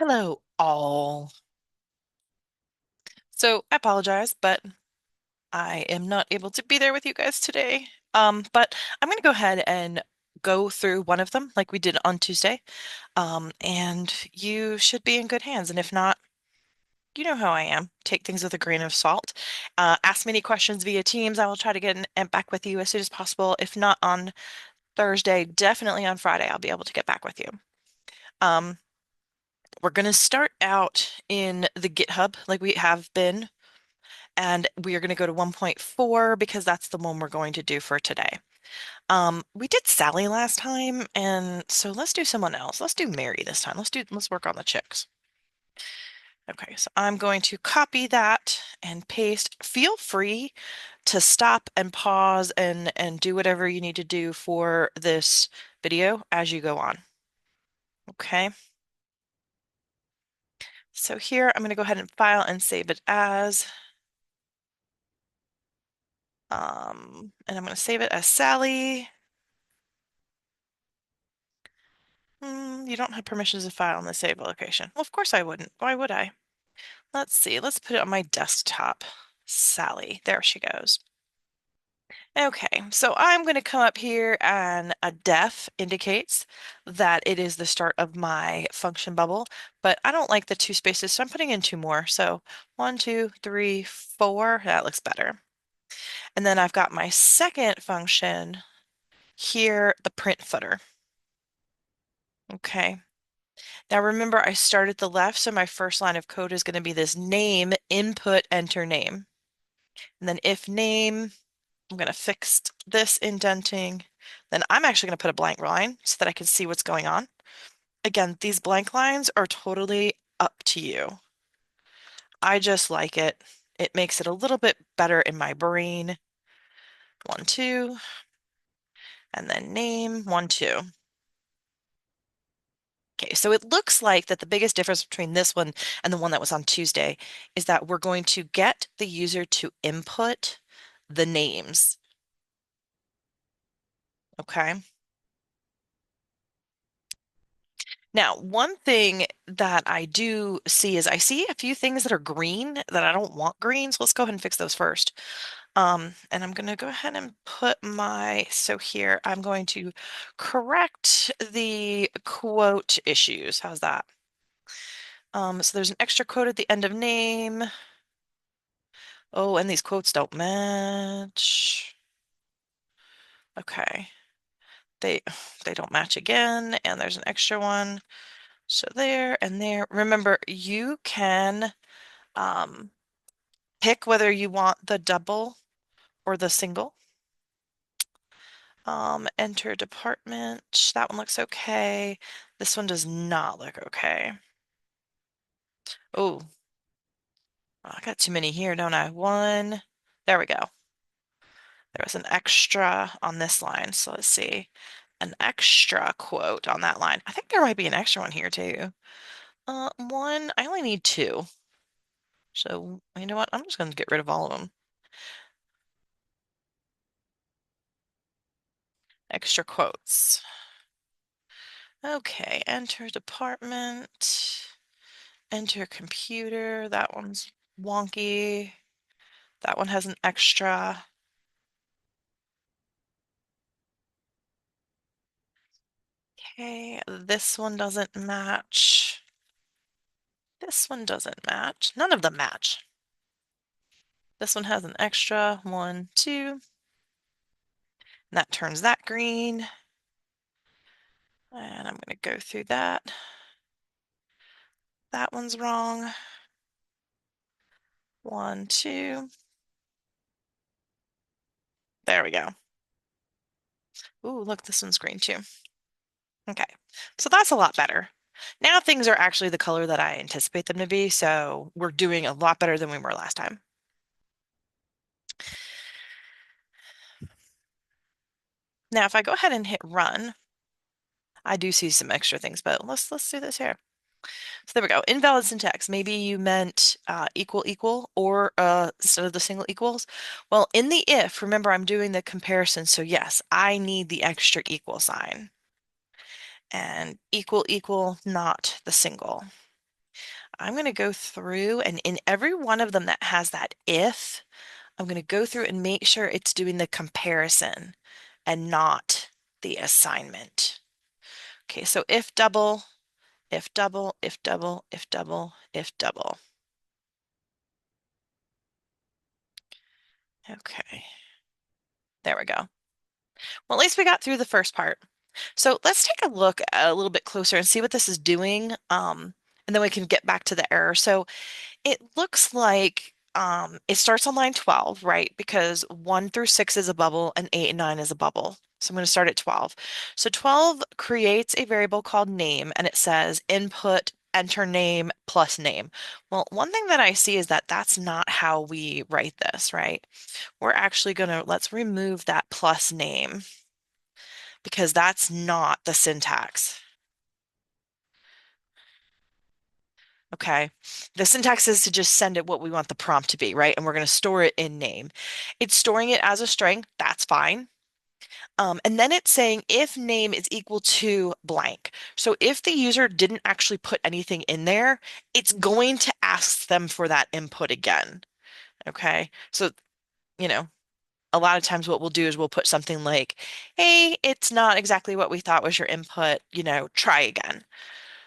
Hello, all. So I apologize, but I am not able to be there with you guys today. But I'm going to go ahead and go through one of them like we did on Tuesday. And you should be in good hands. And if not, you know how I am. Take things with a grain of salt. Ask me any questions via Teams. I will try to get back with you as soon as possible. If not on Thursday, definitely on Friday, I'll be able to get back with you. Um, we're going to start out in the GitHub like we have been. And we are going to go to 1.4 because that's the one we're going to do for today. We did Sally last time, and so let's do someone else. Let's do Mary this time. Let's work on the chicks. Okay, so I'm going to copy that and paste. Feel free to stop and pause and do whatever you need to do for this video as you go on. Okay. So here I'm going to go ahead and file and save it as and I'm going to save it as Sally. You don't have permissions to file in the save location. Well, of course I wouldn't. Why would I? Let's see. Let's put it on my desktop. Sally. There she goes. Okay, so I'm going to come up here and a def indicates that it is the start of my function bubble, but I don't like the two spaces, so I'm putting in two more. So 1, 2, 3, 4. That looks better. And then I've got my second function here, the print footer. Okay. Now remember, I start at the left, so my first line of code is going to be this name, input, enter name. And then if name, I'm going to fix this indenting. Then I'm actually going to put a blank line so that I can see what's going on. Again, these blank lines are totally up to you. I just like it. It makes it a little bit better in my brain. 1, 2, and then name, 1, 2. Okay, so it looks like that the biggest difference between this one and the one that was on Tuesday is that we're going to get the user to input the names. Okay. Now, one thing that I do see is I see a few things that are green that I don't want green, so let's go ahead and fix those first. And I'm going to go ahead and put so here, I'm going to correct the quote issues. How's that? So there's an extra quote at the end of name. Oh, and these quotes don't match. Okay. They they don't match again, and there's an extra one. So there and there. Remember, you can um, pick whether you want the double or the single. Enter department. That one looks okay. This one does not look okay. Oh, I got too many here, don't I? One. There we go. There was an extra on this line. So let's see. An extra quote on that line. I think there might be an extra one here too. One. I only need two. So you know what? I'm just going to get rid of all of them. Extra quotes. Okay, enter department, enter computer. That one's wonky. That one has an extra. Okay, this one doesn't match. This one doesn't match. None of them match. This one has an extra. 1, 2. And that turns that green. And I'm going to go through that. That one's wrong. 1, 2. There we go. Ooh, look, this one's green too. Okay, so that's a lot better. Now things are actually the color that I anticipate them to be, so we're doing a lot better than we were last time. Now, if I go ahead and hit run, I do see some extra things, but let's do this here. So there we go. Invalid syntax. Maybe you meant equal equal or instead of the single equals. Well, in the if, remember I'm doing the comparison, so yes, I need the extra equal sign. And equal equal, not the single. I'm going to go through and in every one of them that has that if, I'm going to go through and make sure it's doing the comparison and not the assignment. Okay, so if double, if double, if double, if double, if double. Okay, there we go. Well, at least we got through the first part. So let's take a look a little bit closer and see what this is doing. And then we can get back to the error. So it looks like it starts on line 12, right? Because 1 through 6 is a bubble and 8 and 9 is a bubble. So I'm going to start at 12. So 12 creates a variable called name and it says input enter name plus name. Well, one thing that I see is that that's not how we write this, right? We're actually going to, let's remove that plus name because that's not the syntax. Okay. The syntax is to just send it what we want the prompt to be, right? And we're going to store it in name. It's storing it as a string. That's fine. And then it's saying if name is equal to blank. So if the user didn't actually put anything in there, it's going to ask them for that input again. Okay. So, you know, a lot of times what we'll do is we'll put something like, hey, it's not exactly what we thought was your input, try again.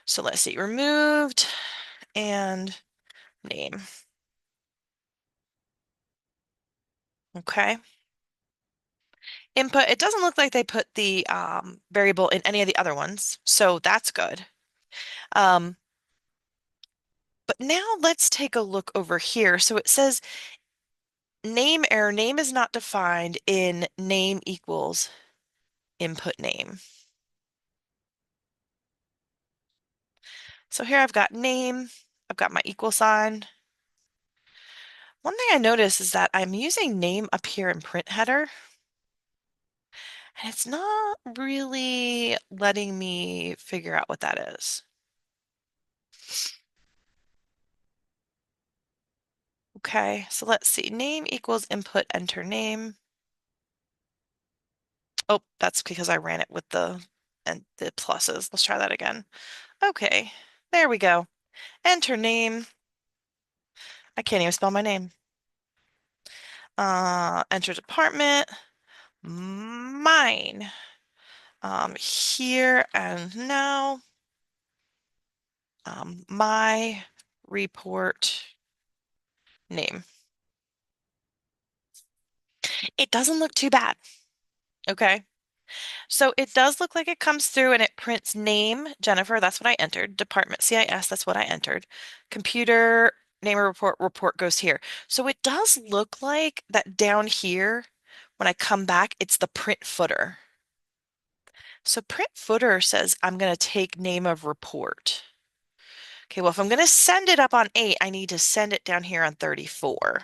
So let's see, removed and name. Okay. Input, it doesn't look like they put the variable in any of the other ones, so that's good. Um, but now let's take a look over here. So it says name error, name is not defined in name equals input name. So here I've got name, I've got my equal sign. One thing I notice is that I'm using name up here in print header, and it's not really letting me figure out what that is. Okay, so let's see. Name equals input enter name. Oh, that's because I ran it with the pluses. Let's try that again. Okay, there we go. Enter name. I can't even spell my name. Enter department. Mine. Here and now. My report name. It doesn't look too bad. Okay. So it does look like it comes through and it prints name, Jennifer, that's what I entered. Department CIS, that's what I entered. Computer, name of report goes here. So it does look like that down here, when I come back, it's the print footer. So print footer says I'm going to take name of report. Okay, well, if I'm going to send it up on 8, I need to send it down here on 34.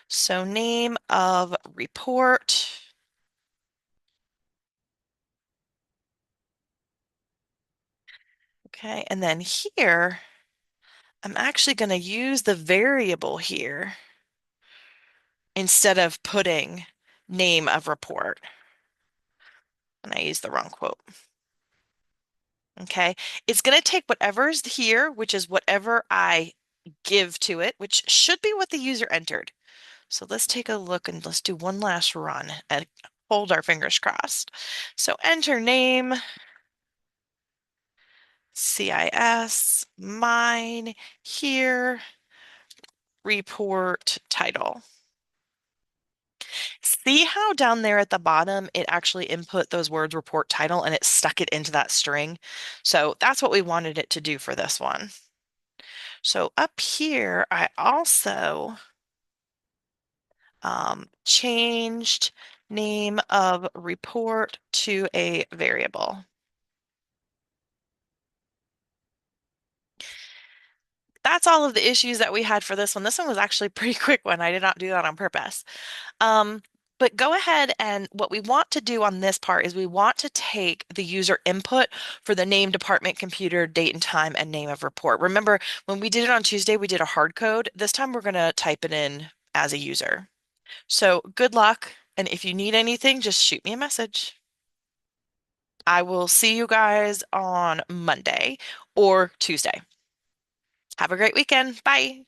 So name of report. Okay, and then here, I'm actually going to use the variable here instead of putting name of report. And I used the wrong quote. Okay, it's going to take whatever's here, which is whatever I give to it, which should be what the user entered. So let's take a look and let's do one last run and hold our fingers crossed. So enter name, CIS, mine, here, report title. See how down there at the bottom it actually input those words report title and it stuck it into that string? So that's what we wanted it to do for this one. So up here, I also changed name of report to a variable. That's all of the issues that we had for this one. This one was actually a pretty quick one. I did not do that on purpose. But go ahead and what we want to do on this part is we want to take the user input for the name, department, computer, date and time, and name of report. Remember, when we did it on Tuesday, we did a hard code. This time we're going to type it in as a user. So good luck. And if you need anything, just shoot me a message. I will see you guys on Monday or Tuesday. Have a great weekend. Bye.